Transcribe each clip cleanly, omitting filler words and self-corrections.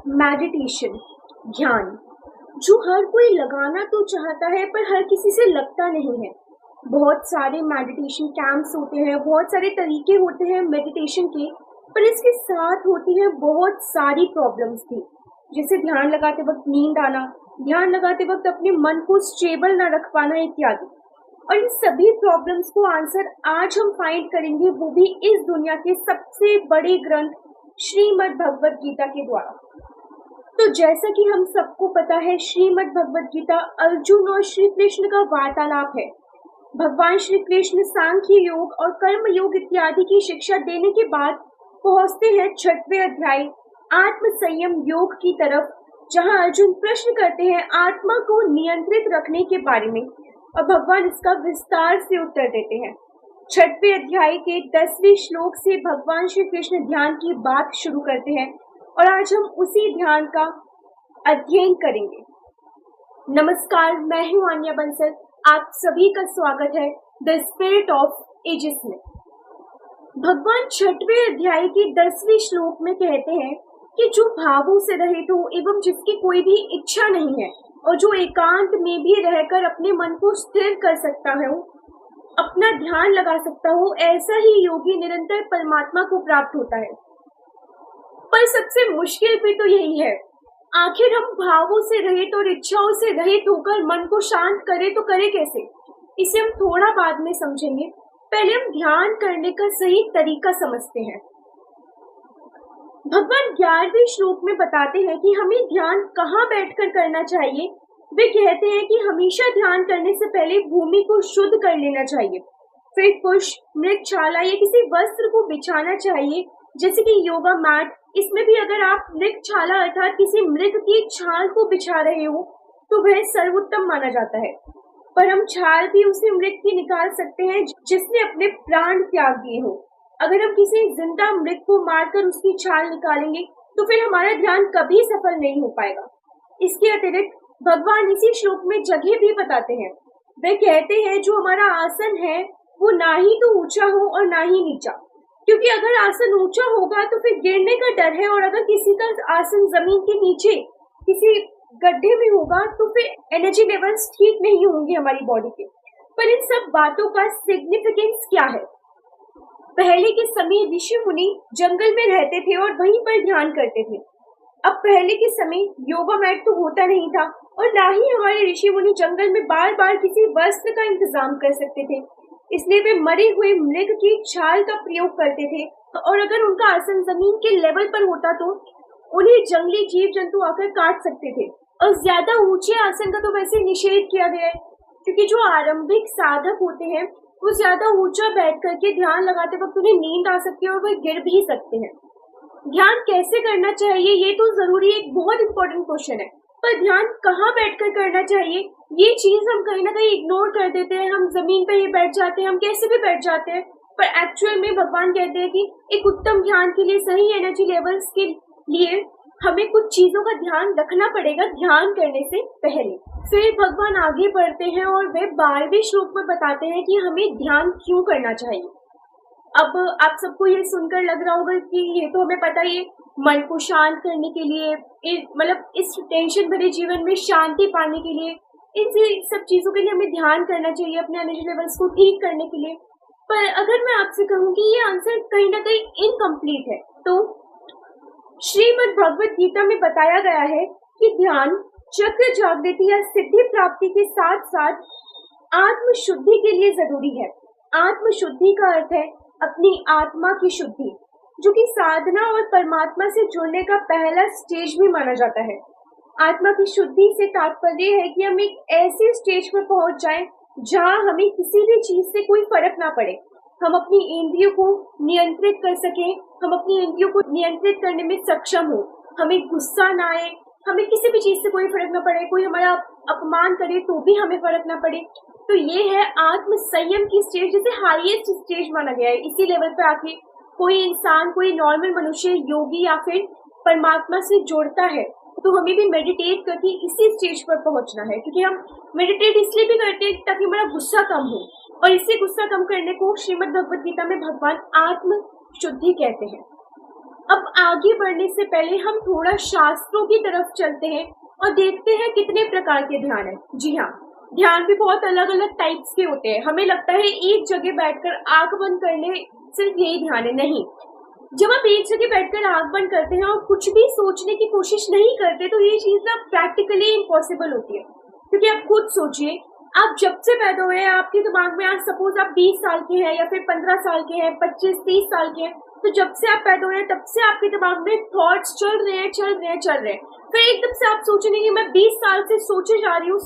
Meditation, ध्यान, जो हर कोई लगाना तो चाहता है पर हर किसी से लगता नहीं है। बहुत सारे मेडिटेशन कैंप्स होते हैं, बहुत सारे तरीके होते हैं मेडिटेशन के, पर इसके साथ होती हैं बहुत सारी प्रॉब्लम्स भी, जैसे ध्यान लगाते वक्त नींद आना, ध्यान लगाते वक्त अपने मन को स्टेबल ना रख पाना इत्यादि। और इन सभी प्रॉब्लम्स को आंसर आज हम फाइंड करेंगे, वो भी इस दुनिया के सबसे बड़े ग्रंथ श्रीमद् भगवत गीता के द्वारा। तो जैसा कि हम सबको पता है, श्रीमद् भगवत गीता अर्जुन और श्री कृष्ण का वार्तालाप है। भगवान श्री कृष्ण सांख्य योग और कर्म योग इत्यादि की शिक्षा देने के बाद पहुंचते हैं 6वें अध्याय आत्म संयम योग की तरफ, जहां अर्जुन प्रश्न करते हैं आत्मा को नियंत्रित रखने के बारे में और भगवान इसका विस्तार से उत्तर देते हैं। 6वें अध्याय के 10वें श्लोक से भगवान श्री कृष्ण ध्यान की बात शुरू करते हैं और आज हम उसी ध्यान का अध्ययन करेंगे। नमस्कार, मैं हूं आन्या बंसल। आप सभी का स्वागत है द स्पिरिट ऑफ एजिस में। भगवान 6वें अध्याय के 10वें श्लोक में कहते हैं कि जो भावों से रहित हो एवं जिसकी कोई भी इच्छा नहीं है और जो एकांत में भी रहकर अपने मन को स्थिर कर सकता है, अपना ध्यान लगा सकता हो, ऐसा ही योगी निरंतर परमात्मा को प्राप्त होता है। पर सबसे मुश्किल भी तो यही है, आखिर हम भावों से रहित और इच्छाओं से रहित होकर मन को शांत करें तो करें कैसे? इसे हम थोड़ा बाद में समझेंगे। पहले हम ध्यान करने का सही तरीका समझते हैं। भगवान 11वें श्लोक में बताते हैं कि हमें ध्यान कहाँ बैठकर करना चाहिए। वे कहते हैं कि हमेशा ध्यान करने से पहले भूमि को शुद्ध कर लेना चाहिए, फिर पुष्प, मृगशाला या किसी वस्त्र को बिछाना चाहिए, जैसे कि योगा मैट। इसमें भी अगर आप मृगशाला अर्थात किसी मृग की छाल को बिछा रहे हो तो वह सर्वोत्तम माना जाता है। पर हम छाल भी उसी मृग की निकाल सकते हैं जिसने अपने प्राण त्याग दिए हो। अगर हम किसी जिंदा मृग को मारकर उसकी छाल निकालेंगे तो फिर हमारा ध्यान कभी सफल नहीं हो पाएगा। इसके अतिरिक्त भगवान इसी श्लोक में जगह भी बताते हैं। वे कहते हैं जो हमारा आसन है वो ना ही तो ऊंचा हो और ना ही नीचा, क्योंकि अगर आसन ऊंचा होगा तो फिर गिरने का डर है, और अगर किसी का आसन जमीन के नीचे किसी गड्ढे में होगा तो फिर एनर्जी लेवल्स ठीक नहीं होंगे हमारी बॉडी के। पर इन सब बातों का सिग्निफिकेंस क्या है? पहले के समय ऋषि मुनि जंगल में रहते थे और वहीं पर ध्यान करते थे। अब पहले के समय योगा मैट तो होता नहीं था और ना ही हमारे ऋषि मुनि जंगल में बार बार किसी वस्त्र का इंतजाम कर सकते थे, इसलिए वे मरे हुए मृग की छाल का प्रयोग करते थे। और अगर उनका आसन जमीन के लेवल पर होता तो उन्हें जंगली जीव जंतु आकर काट सकते थे। और ज्यादा ऊंचे आसन का तो वैसे निषेध किया गया है, क्योंकि जो आरंभिक साधक होते हैं वो ज्यादा ऊंचा बैठ करके ध्यान लगाते वक्त उन्हें नींद आ सकती है और वह गिर भी सकते हैं। ध्यान कैसे करना चाहिए ये तो जरूरी एक बहुत इंपॉर्टेंट क्वेश्चन है, पर ध्यान कहाँ बैठकर करना चाहिए ये चीज हम कहीं ना कहीं इग्नोर कर देते हैं। हम जमीन पर ही बैठ जाते हैं, हम कैसे भी बैठ जाते हैं, पर एक्चुअल में भगवान कहते हैं कि एक उत्तम ध्यान के लिए, सही एनर्जी लेवल्स के लिए हमें कुछ चीजों का ध्यान रखना पड़ेगा ध्यान करने से पहले। फिर भगवान आगे बढ़ते हैं और वे 12वें श्लोक में बताते हैं कि हमें ध्यान क्यों करना चाहिए। अब आप सबको ये सुनकर लग रहा होगा कि ये तो हमें पता ही है, मन को शांत करने के लिए, मतलब इस टेंशन भरे जीवन में शांति पाने के लिए, इन सब चीजों के लिए हमें ध्यान करना चाहिए अपने एनर्जी लेवल्स को ठीक करने के लिए। पर अगर मैं आपसे कहूँ कि ये आंसर कहीं ना कहीं इनकम्प्लीट है, तो श्रीमद् भगवत गीता में बताया गया है कि ध्यान चक्र जागृति या सिद्धि प्राप्ति के साथ साथ आत्म शुद्धि के लिए जरूरी है। आत्म शुद्धि का अर्थ है अपनी आत्मा की शुद्धि, जो कि साधना और परमात्मा से जुड़ने का पहला स्टेज भी माना जाता है। आत्मा की शुद्धि से तात्पर्य है कि हम एक ऐसे स्टेज पर पहुंच जाएं जहां हमें किसी भी चीज से कोई फर्क ना पड़े, हम अपनी इंद्रियों को नियंत्रित कर सकें, हम अपनी इंद्रियों को नियंत्रित करने में सक्षम हो, हमें गुस्सा ना आए, हमें किसी भी चीज से कोई फर्क ना पड़े, कोई हमारा अपमान करे तो भी हमें फर्क ना पड़े। तो ये है आत्म संयम की स्टेज, जिसे हाईएस्ट स्टेज माना गया है। इसी लेवल पे आके कोई इंसान, कोई नॉर्मल मनुष्य, योगी या फिर परमात्मा से जुड़ता है, तो हमें भी मेडिटेट करके इसी स्टेज पर पहुंचना है। क्योंकि हम मेडिटेट इसलिए भी करते हैं ताकि हमारा गुस्सा कम हो, और इसी गुस्सा कम करने को श्रीमद् भगवत गीता में भगवान आत्म शुद्धि कहते हैं। अब आगे बढ़ने से पहले हम थोड़ा शास्त्रों की तरफ चलते हैं और देखते हैं कितने प्रकार के ध्यान है। जी हाँ, ध्यान भी बहुत अलग अलग टाइप्स के होते हैं। हमें लगता है एक जगह बैठकर आंख बंद करने सिर्फ यही ध्यान है, नहीं। जब आप एक जगह बैठकर आंख बंद करते हैं और कुछ भी सोचने की कोशिश नहीं करते तो ये चीज ना प्रैक्टिकली इम्पॉसिबल होती है। क्योंकि आप खुद सोचिए, आप जब से पैदा हुए हैं आपके दिमाग में, आज सपोज आप 20 साल के हैं या फिर 15 साल के हैं, 25-30 साल के हैं, तो जब से आप पैदा हुए हैं तब से आपके दिमाग में थॉट्स चल रहे हैं। फिर एकदम से आप सोचेंगे कि मैं 20 साल से सोचे जा रही हूँ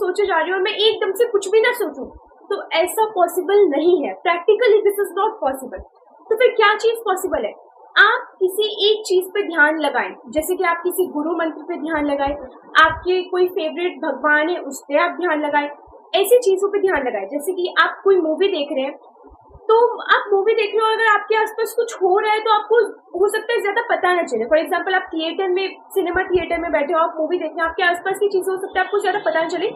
और मैं एकदम से कुछ भी ना सोचूं, तो ऐसा पॉसिबल नहीं है। Practically this is not possible. तो फिर क्या चीज पॉसिबल है? आप किसी एक चीज पे ध्यान लगाएं, जैसे कि आप किसी गुरु मंत्र पे ध्यान लगाएं, आपके कोई फेवरेट भगवान है उस पे आप ध्यान लगाएं, ऐसी चीजों पे ध्यान लगाएं। जैसे कि आप कोई मूवी देख रहे हैं, तो आप मूवी देख रहे हो, अगर आपके आसपास कुछ हो रहा है तो आपको हो सकता है ज्यादा पता ना चले। फॉर एग्जाम्पल, आप थिएटर में, सिनेमा थिएटर में बैठे हो, आप मूवी देख रहे हो, आपके आसपास की चीजें हो सकता है आपको ज्यादा पता ना चले,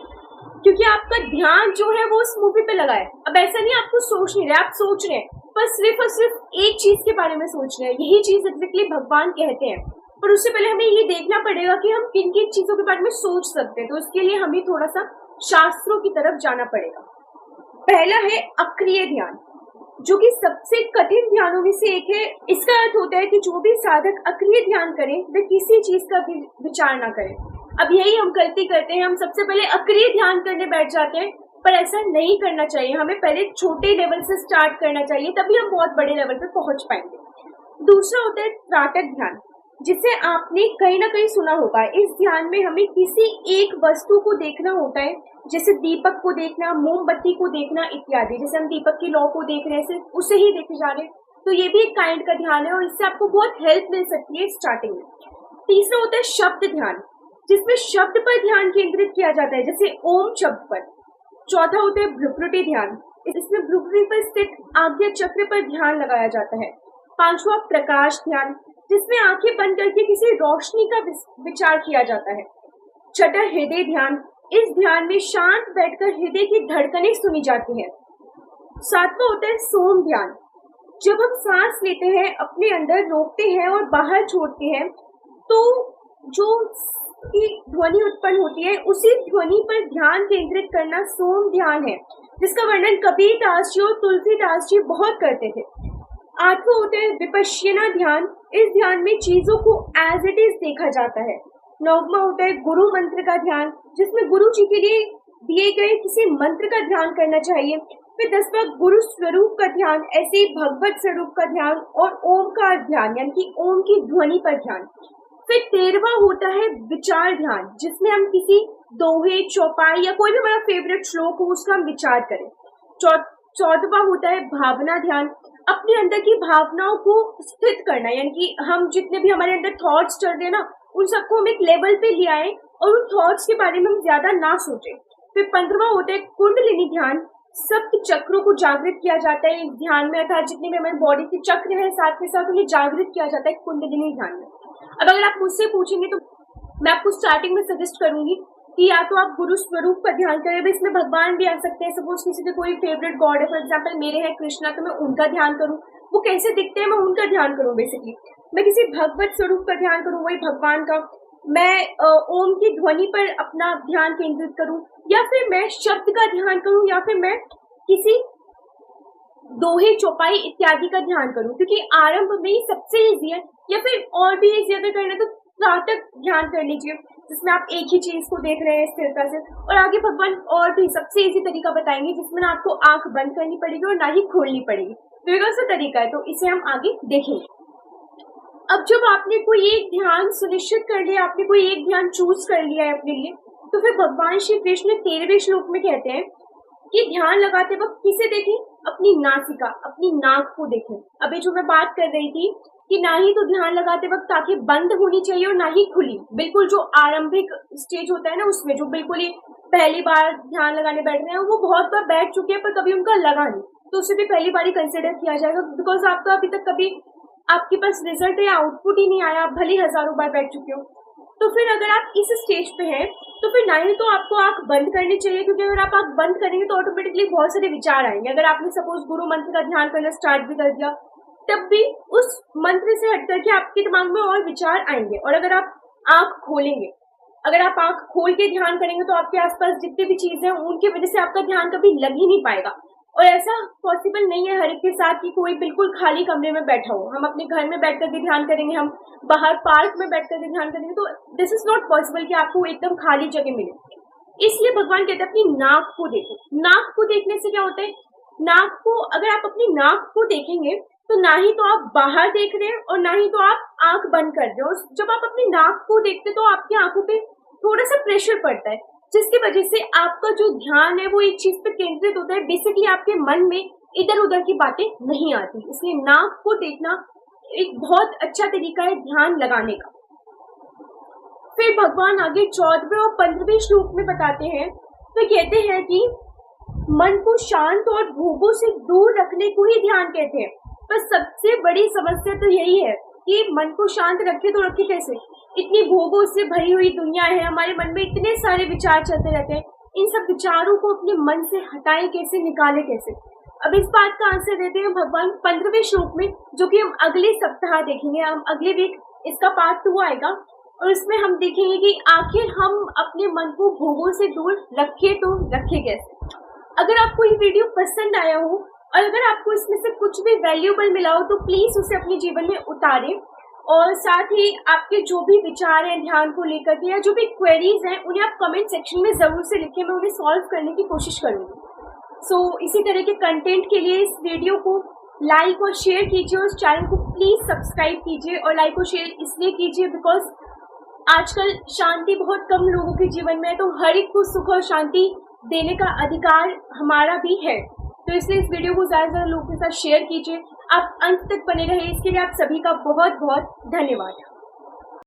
क्योंकि आपका ध्यान जो है वो उस मूवी पे लगा है। अब ऐसा नहीं आपको सोच नहीं रहे, आप सोच रहे हैं, पर सिर्फ और सिर्फ एक चीज के बारे में सोच रहे हैं। यही चीज एग्जैक्टली भगवान कहते हैं। पर उससे पहले हमें ये देखना पड़ेगा कि हम किन किन चीजों के बारे में सोच सकते हैं। तो इसके लिए हमें थोड़ा सा शास्त्रों की तरफ जाना पड़ेगा। पहला है अक्रिय ध्यान, जो कि सबसे कठिन ध्यानों में से एक है। इसका अर्थ होता है कि जो भी साधक अक्रिय ध्यान करे वे किसी चीज का भी विचार ना करें। अब यही हम गलती करते हैं, हम सबसे पहले अक्रिय ध्यान करने बैठ जाते हैं, पर ऐसा नहीं करना चाहिए। हमें पहले छोटे लेवल से स्टार्ट करना चाहिए, तभी हम बहुत बड़े लेवल पे पहुंच पाएंगे। दूसरा होता है त्राटक ध्यान, जिसे आपने कहीं ना कहीं सुना होगा। इस ध्यान में हमें किसी एक वस्तु को देखना होता है, जैसे दीपक को देखना, मोमबत्ती को देखना इत्यादि। जैसे हम दीपक की लौ को देख रहे हैं, सिर्फ उसे ही देखे जा रहे हैं, तो ये भी एक काइंड का ध्यान है और इससे आपको बहुत हेल्प मिल सकती है स्टार्टिंग में। तीसरा होता है शब्द ध्यान, जिसमें शब्द पर ध्यान केंद्रित किया जाता है, जैसे ओम शब्द पर। चौथा होता है भ्रुकुटी ध्यान, इसमें भ्रुकुटी पर स्थित आज्ञा चक्र पर ध्यान लगाया जाता है। पांचवा प्रकाश ध्यान, जिसमें आंखें बंद करके किसी रोशनी का विचार किया जाता है। छठा हृदय ध्यान, इस ध्यान में शांत बैठकर हृदय की धड़कनें सुनी जाती है। सातवां होता है सोम ध्यान, जब हम सांस लेते हैं, अपने अंदर रोकते हैं और बाहर छोड़ते हैं, तो जो की ध्वनि उत्पन्न होती है, उसी ध्वनि पर ध्यान केंद्रित करना सोम ध्यान है, जिसका वर्णन कबीर दास जी और तुलसीदास जी बहुत करते थे। आठवां होता है विपश्यना ध्यान, इस ध्यान में चीजों को एज इट इज देखा जाता है। नौवां होता है गुरु मंत्र का ध्यान, जिसमें गुरु जी के लिए दिए गए किसी मंत्र का ध्यान करना चाहिए। फिर 10वां गुरु स्वरूप का ध्यान, ऐसे ही भगवत स्वरूप का ध्यान और ओमकार ध्यान, यानी कि ओम की ध्वनि पर ध्यान। फिर 13वां होता है विचार ध्यान, जिसमें हम किसी दोहे, चौपाई या कोई भी हमारा फेवरेट श्लोक हो उसका हम विचार करें। 14वां होता है भावना ध्यान, अपने अंदर की भावनाओं को स्थित करना, यानी कि हम जितने भी हमारे अंदर थॉट्स चल रहे हैं ना, उन सबको हम एक लेवल पे ले आए और उन थॉट्स के बारे में हम ज्यादा ना सोचें। फिर 15वां होता है कुंडलिनी ध्यान, सप्त चक्रों को जागृत किया जाता है इस ध्यान में, अर्थात जितने भी हमारे बॉडी के चक्र हैं साथ के साथ उन्हें जागृत किया जाता है कुंडलिनी ध्यान में। अब अगर आप मुझसे पूछेंगे तो मैं आपको स्टार्टिंग में सजेस्ट करूंगी कि या तो आप गुरु स्वरूप का ध्यान करें, इसमें भगवान भी आ सकते हैं। सपोज किसी के कोई फेवरेट गॉड है, फॉर एग्जाम्पल मेरे हैं कृष्णा, तो मैं उनका ध्यान करूं, वो कैसे दिखते हैं मैं उनका ध्यान करूं। बेसिकली मैं किसी भगवत स्वरूप का ध्यान करूं, वही भगवान का। मैं ओम की ध्वनि पर अपना ध्यान केंद्रित करूं, या फिर मैं शब्द का ध्यान करूं, या फिर मैं किसी दोहे, चौपाई इत्यादि का ध्यान करूं, क्योंकि आरंभ में ही सबसे इजी है। या फिर और भी इजी अगर करना तो त्राटक ध्यान कर लीजिए, जिसमें आप एक ही चीज को देख रहे हैं स्थिरता से, और आगे भगवान और भी सबसे इजी तरीका बताएंगे जिसमें ना आपको आंख बंद करनी पड़ेगी और ना ही खोलनी पड़ेगी। तो एक ऐसा तरीका है, तो इसे हम आगे देखेंगे। अब जब आपने कोई एक ध्यान सुनिश्चित कर लिया, आपने कोई एक ध्यान चूज कर लिया है अपने लिए, तो फिर भगवान श्री कृष्ण 13वें श्लोक में कहते हैं कि ध्यान लगाते वक्त किसे देखें? अपनी नासिका, अपनी नाक को देखें। अभी जो मैं बात कर रही थी कि ना ही तो ध्यान लगाते वक्त आंखें बंद होनी चाहिए और ना ही खुली। बिल्कुल जो आरंभिक स्टेज होता है ना, उसमें जो बिल्कुल ही पहली बार ध्यान लगाने बैठ रहे हैं, वो बहुत बार बैठ चुके हैं पर कभी उनका लगा नहीं, तो उसे भी पहली बार ही कंसिडर किया जाएगा, बिकॉज आपका अभी तक कभी आपके पास रिजल्ट या आउटपुट ही नहीं आया, आप भले हजारों बार बैठ चुके हो। तो फिर अगर आप इस स्टेज पे हैं तो फिर ना ही तो आपको आंख बंद करनी चाहिए, क्योंकि अगर आप आंख बंद करेंगे तो ऑटोमेटिकली बहुत सारे विचार आएंगे। अगर आपने सपोज गुरु मंत्र का ध्यान करना स्टार्ट भी कर दिया, तब भी उस मंत्र से हट करके आपके दिमाग में और विचार आएंगे। और अगर आप आंख खोलेंगे, अगर आप आंख खोल के ध्यान करेंगे तो आपके आसपास जितनी भी चीजें हैं उनकी वजह से आपका ध्यान कभी लग ही नहीं पाएगा। और ऐसा पॉसिबल नहीं है हर एक के साथ कि कोई बिल्कुल खाली कमरे में बैठा हो। हम अपने घर में बैठ करके ध्यान करेंगे, हम बाहर पार्क में बैठ करके ध्यान करेंगे, तो दिस इज नॉट पॉसिबल कि आपको एकदम खाली जगह मिले। इसलिए भगवान कहते हैं अपनी नाक को देखो। नाक को देखने से क्या होता है, नाक को अगर आप अपनी नाक को देखेंगे तो ना ही तो आप बाहर देख रहे हैं और ना ही तो आप आंख बंद कर रहे हो। जब आप अपनी नाक को देखते हैं तो आपकी आंखों पे थोड़ा सा प्रेशर पड़ता है, जिसकी वजह से आपका जो ध्यान है वो एक चीज पे केंद्रित होता है। बेसिकली आपके मन में इधर उधर की बातें नहीं आती। इसलिए नाक को देखना एक बहुत अच्छा तरीका है ध्यान लगाने का। फिर भगवान आगे 14वें और 15वें श्लोक में बताते हैं, तो कहते हैं कि मन को शांत और भोगों से दूर रखने को ही ध्यान कहते हैं। पर सबसे बड़ी समस्या तो यही है कि मन को शांत रखे तो रखे कैसे? इतनी भोगों से भरी हुई दुनिया है, हमारे मन में इतने सारे विचार चलते रहते हैं। इन सब विचारों को अपने मन से हटाएं कैसे, निकालें कैसे? अब इस बात का आंसर देते हैं भगवान 15वें श्लोक में, जो कि हम अगले सप्ताह देखेंगे। हम अगले वीक इसका पार्ट 2 आएगा और इसमें हम देखेंगे कि आखिर हम अपने मन को भोगों से दूर रखे तो रखे कैसे। अगर आपको ये वीडियो पसंद आया हो और अगर आपको इसमें से कुछ भी वैल्यूएबल मिला हो तो प्लीज उसे अपने जीवन में उतारें। और साथ ही आपके जो भी विचार हैं ध्यान को लेकर के या जो भी क्वेरीज हैं उन्हें आप कमेंट सेक्शन में जरूर से लिखें, मैं उन्हें सॉल्व करने की कोशिश करूंगी। इसी तरह के कंटेंट के लिए इस वीडियो को लाइक और शेयर कीजिए और चैनल को प्लीज सब्सक्राइब कीजिए। और लाइक और शेयर इसलिए कीजिए बिकॉज आजकल शांति बहुत कम लोगों के जीवन में है, तो हर एक को सुख और शांति देने का अधिकार हमारा भी है। तो इसलिए इस वीडियो को ज्यादा से ज्यादा लोगों के साथ शेयर कीजिए। आप अंत तक बने रहिए, इसके लिए आप सभी का बहुत बहुत धन्यवाद।